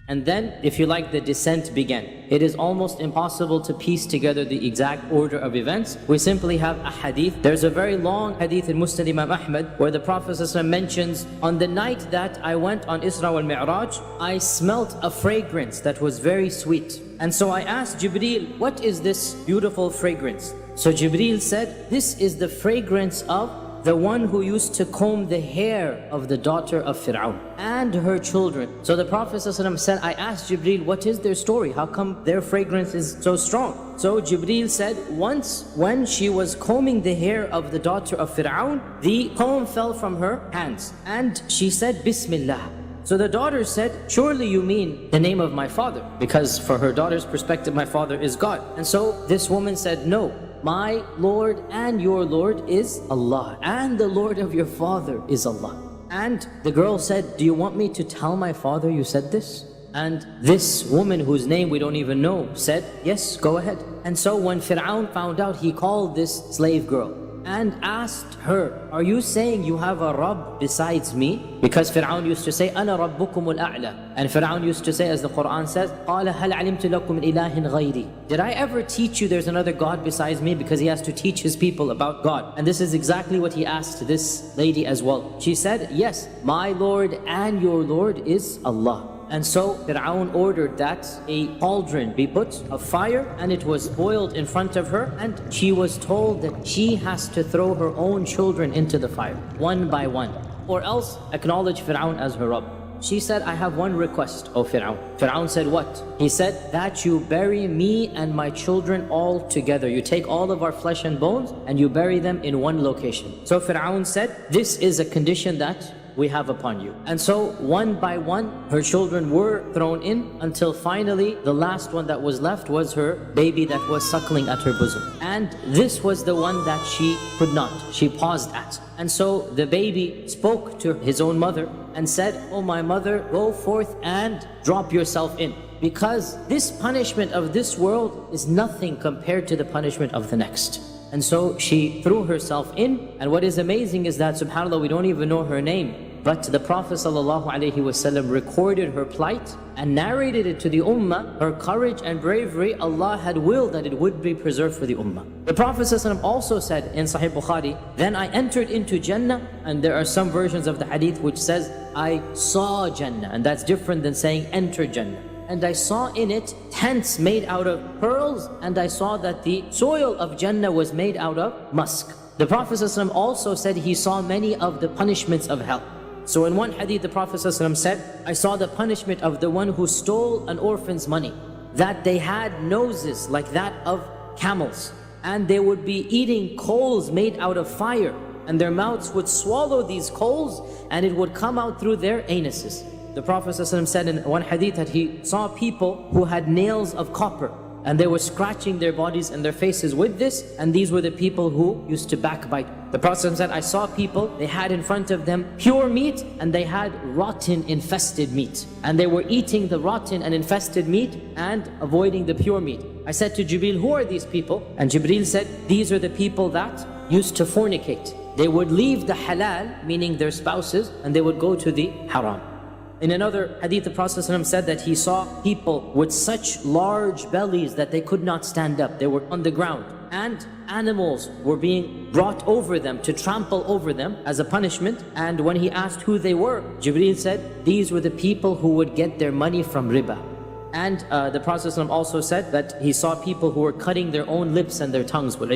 And then, if you like, the descent began. It is almost impossible to piece together the exact order of events. We simply have a hadith. There's a very long hadith in Musnad Imam Ahmad where the Prophet ﷺ mentions, on the night that I went on Isra wal Mi'raj, I smelt a fragrance that was very sweet. And so I asked Jibreel, what is this beautiful fragrance? So Jibreel said, this is the fragrance of the one who used to comb the hair of the daughter of Firaun and her children. So the Prophet ﷺ said, I asked Jibreel, what is their story? How come their fragrance is so strong? So Jibreel said, once when she was combing the hair of the daughter of Firaun, the comb fell from her hands and she said, Bismillah. So the daughter said, surely you mean the name of my father, because for her daughter's perspective, my father is God. And so this woman said, no, my Lord and your Lord is Allah, and the Lord of your father is Allah. And the girl said, do you want me to tell my father you said this? And this woman, whose name we don't even know, said, yes, go ahead. And so when Firaun found out, he called this slave girl and asked her, are you saying you have a Rabb besides me? Because Firaun used to say, Ana Rabbukum al-A'la. And Firaun used to say, as the Quran says, قَالَ هَلْ عَلِمْتُ لَكُمْ إِلَهٍ غَيْرِي. Did I ever teach you there's another God besides me? Because he has to teach his people about God. And this is exactly what he asked this lady as well. She said, yes, my Lord and your Lord is Allah. And so Firaun ordered that a cauldron be put of fire, and it was boiled in front of her, and she was told that she has to throw her own children into the fire, one by one, or else acknowledge Firaun as her Rabb. She said, I have one request, O Firaun. Firaun said, what? He said, that you bury me and my children all together. You take all of our flesh and bones and you bury them in one location. So Firaun said, this is a condition that we have upon you. And so one by one, her children were thrown in until finally the last one that was left was her baby that was suckling at her bosom. And this was the one that she could not. She paused at. And so the baby spoke to his own mother and said, oh my mother, go forth and drop yourself in. Because this punishment of this world is nothing compared to the punishment of the next. And so she threw herself in. And what is amazing is that, subhanAllah, we don't even know her name. But the Prophet ﷺ recorded her plight and narrated it to the ummah. Her courage and bravery, Allah had willed that it would be preserved for the ummah. The Prophet ﷺ also said in Sahih Bukhari, then I entered into Jannah, and there are some versions of the hadith which says, I saw Jannah, and that's different than saying enter Jannah. And I saw in it tents made out of pearls, and I saw that the soil of Jannah was made out of musk. The Prophet ﷺ also said he saw many of the punishments of hell. So in one hadith, the Prophet ﷺ said, I saw the punishment of the one who stole an orphan's money, that they had noses like that of camels, and they would be eating coals made out of fire, and their mouths would swallow these coals, and it would come out through their anuses. The Prophet ﷺ said in one hadith that he saw people who had nails of copper, and they were scratching their bodies and their faces with this, and these were the people who used to backbite. The Prophet said, I saw people, they had in front of them pure meat, and they had rotten infested meat. And they were eating the rotten and infested meat and avoiding the pure meat. I said to Jibreel, who are these people? And Jibreel said, these are the people that used to fornicate. They would leave the halal, meaning their spouses, and they would go to the haram. In another hadith, the Prophet ﷺ said that he saw people with such large bellies that they could not stand up. They were on the ground. And animals were being brought over them to trample over them as a punishment. And when he asked who they were, Jibreel said, these were the people who would get their money from riba. And the Prophet ﷺ also said that he saw people who were cutting their own lips and their tongues with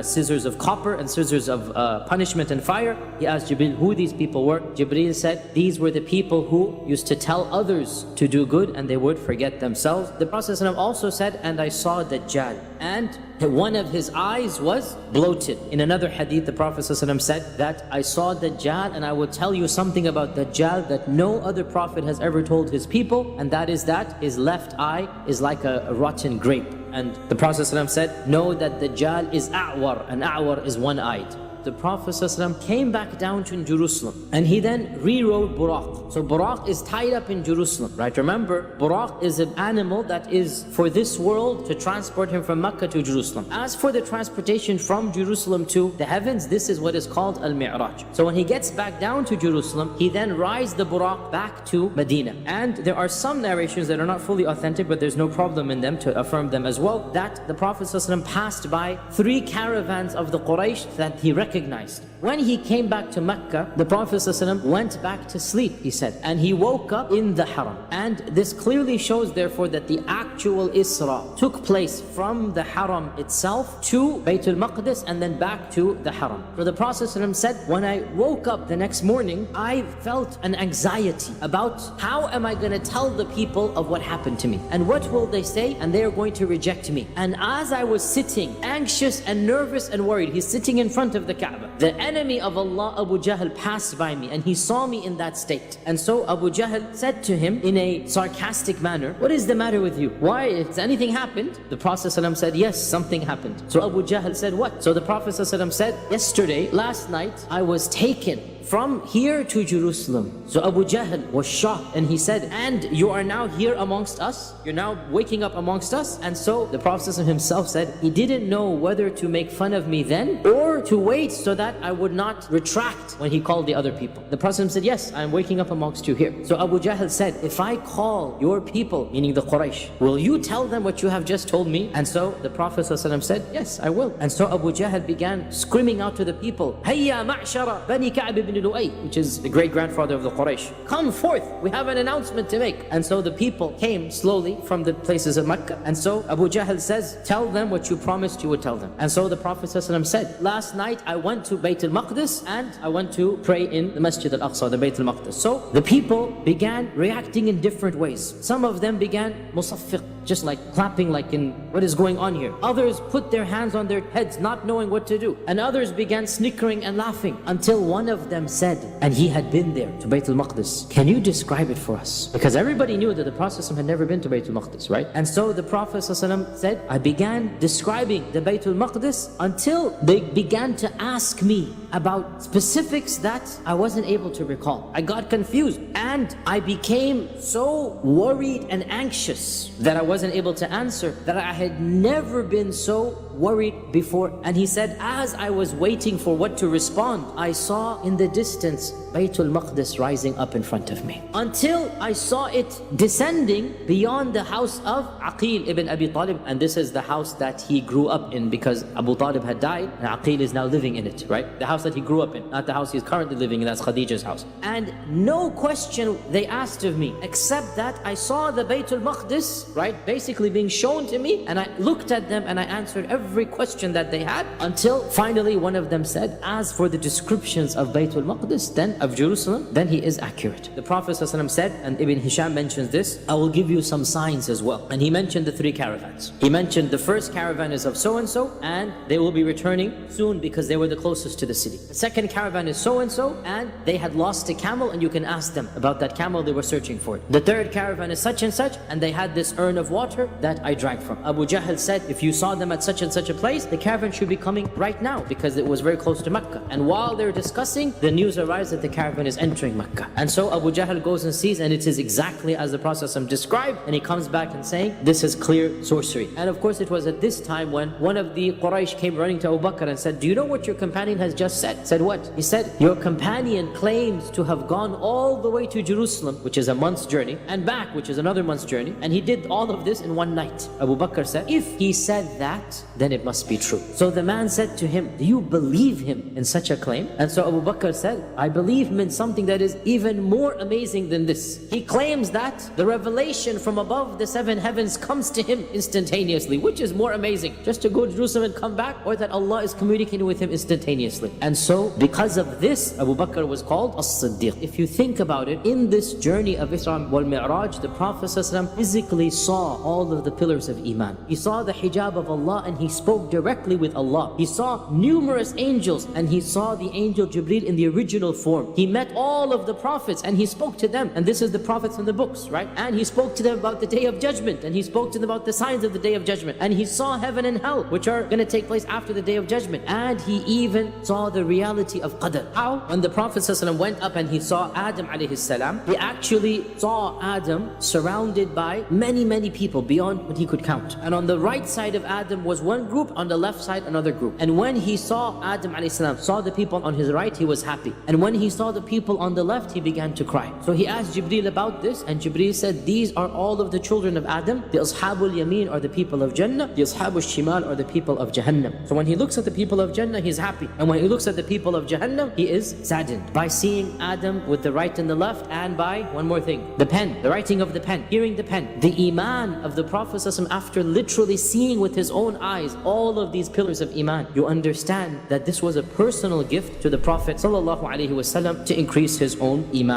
scissors of copper and scissors of punishment and fire. He asked Jibreel who these people were. Jibreel said these were the people who used to tell others to do good and they would forget themselves. The Prophet ﷺ also said, and I saw Dajjal, and one of his eyes was bloated. In another hadith, the Prophet ﷺ said that I saw Dajjal, and I will tell you something about Dajjal that no other prophet has ever told his people, and that is that his left eye is like a rotten grape. And the Prophet ﷺ said, know that Dajjal is a'war, and a'war is one-eyed. the Prophet ﷺ came back down to Jerusalem and he then rerode Buraq. So Buraq is tied up in Jerusalem, right? Remember, Buraq is an animal that is for this world to transport him from Mecca to Jerusalem. As for the transportation from Jerusalem to the heavens, this is what is called Al-Mi'raj. So when he gets back down to Jerusalem, he then rides the Buraq back to Medina. And there are some narrations that are not fully authentic, but there's no problem in them to affirm them as well, that the Prophet ﷺ passed by 3 caravans of the Quraysh that he recognized. When he came back to Mecca, the Prophet ﷺ went back to sleep, he said, and he woke up in the Haram. And this clearly shows therefore that the actual Isra took place from the Haram itself to Baytul Maqdis and then back to the Haram. So the Prophet ﷺ said, when I woke up the next morning, I felt an anxiety about how am I going to tell the people of what happened to me? And what will they say? And they are going to reject me. And as I was sitting, anxious and nervous and worried, he's sitting in front of the Kaaba. The enemy of Allah, Abu Jahl, passed by me and he saw me in that state. And so Abu Jahl said to him in a sarcastic manner, what is the matter with you? Why? Has anything happened? The Prophet ﷺ said, yes, something happened. So Abu Jahl said, what? So the Prophet ﷺ said, yesterday, last night, I was taken from here to Jerusalem. So Abu Jahl was shocked and he said, and you are now here amongst us? You're now waking up amongst us? And so the Prophet himself said, he didn't know whether to make fun of me then or to wait so that I would not retract when he called the other people. The Prophet said, yes, I'm waking up amongst you here. So Abu Jahl said, if I call your people, meaning the Quraysh, will you tell them what you have just told me? And so the Prophet said, yes, I will. And so Abu Jahl began screaming out to the people, Hayya ma'shara Bani Ka'b ibn Lu'ay, which is the great-grandfather of the Quraysh. Come forth, we have an announcement to make. And so the people came slowly from the places of Mecca. And so Abu Jahl says, tell them what you promised you would tell them. And so the Prophet ﷺ said, last night I went to Bayt al-Maqdis and I went to pray in the Masjid al-Aqsa, the Bayt al-Maqdis. So the people began reacting in different ways. Some of them began musaffiq, just like clapping like in what is going on here. Others put their hands on their heads not knowing what to do. And others began snickering and laughing until one of them said, and he had been there to Bayt al-Maqdis, can you describe it for us? Because everybody knew that the Prophet ﷺ had never been to Bayt al-Maqdis, right? And so the Prophet ﷺ said, I began describing the Bayt al-Maqdis until they began to ask me about specifics that I wasn't able to recall. I got confused and I became so worried and anxious that I wasn't able to answer, that I had never been so worried before. And he said, as I was waiting for what to respond, I saw in the distance Baytul Maqdis rising up in front of me, until I saw it descending beyond the house of Aqil ibn Abi Talib. And this is the house that he grew up in, because Abu Talib had died and Aqil is now living in it, right? The house that he grew up in, not the house he's currently living in, that's Khadija's house. And no question they asked of me, except that I saw the Baytul Maqdis, right, basically being shown to me, and I looked at them and I answered every question that they had, until finally one of them said, as for the descriptions of Baytul Maqdis, then of Jerusalem, then he is accurate. The Prophet ﷺ said, and Ibn Hisham mentions this, I will give you some signs as well. And he mentioned the 3 caravans. He mentioned the first caravan is of so-and-so, and they will be returning soon because they were the closest to the city. The second caravan is so-and-so, and they had lost a camel, and you can ask them about that camel, they were searching for it. The third caravan is such and such, and they had this urn of water that I drank from. Abu Jahl said, if you saw them at such and such a place, the caravan should be coming right now, because it was very close to Mecca. And while they're discussing, the news arrives that the caravan is entering Mecca. And so Abu Jahl goes and sees, and it is exactly as the Prophet ﷺ described, and he comes back and saying, this is clear sorcery. And of course it was at this time when one of the Quraysh came running to Abu Bakr and said, do you know what your companion has just said? Said what? He said, your companion claims to have gone all the way to Jerusalem, which is a month's journey, and back, which is another month's journey, and he did all of this in one night. Abu Bakr said, if he said that, then it must be true. So the man said to him, do you believe him in such a claim? And so Abu Bakr said, I believe him in something that is even more amazing than this. He claims that the revelation from above the 7 heavens comes to him instantaneously. Which is more amazing? Just to go to Jerusalem and come back, or that Allah is communicating with him instantaneously? And so because of this, Abu Bakr was called As-Siddiq. If you think about it, in this journey of Isra wal Mi'raj, the Prophet ﷺ physically saw all of the pillars of Iman. He saw the hijab of Allah and he he spoke directly with Allah. He saw numerous angels, and he saw the angel Jibreel in the original form. He met all of the prophets and he spoke to them, and this is the prophets in the books, right? And he spoke to them about the day of judgment, and he spoke to them about the signs of the day of judgment, and he saw heaven and hell, which are going to take place after the day of judgment, and he even saw the reality of qadr. How? When the Prophet ﷺ went up and he saw Adam alayhi salam, he actually saw Adam surrounded by many people beyond what he could count. And on the right side of Adam was one group, on the left side another group. And when he saw Adam alayhi salam, saw the people on his right, he was happy. And when he saw the people on the left, he began to cry. So he asked Jibreel about this, and Jibreel said, these are all of the children of Adam. The Ashabul Yameen are the people of Jannah, the Ashabul Shimal are the people of Jahannam. So when he looks at the people of Jannah, he's happy. And when he looks at the people of Jahannam, he is saddened by seeing Adam with the right and the left, and by one more thing, the pen, the writing of the pen, hearing the pen. The Iman of the Prophet ﷺ, after literally seeing with his own eyes all of these pillars of Iman, you understand that this was a personal gift to the Prophet ﷺ to increase his own Iman.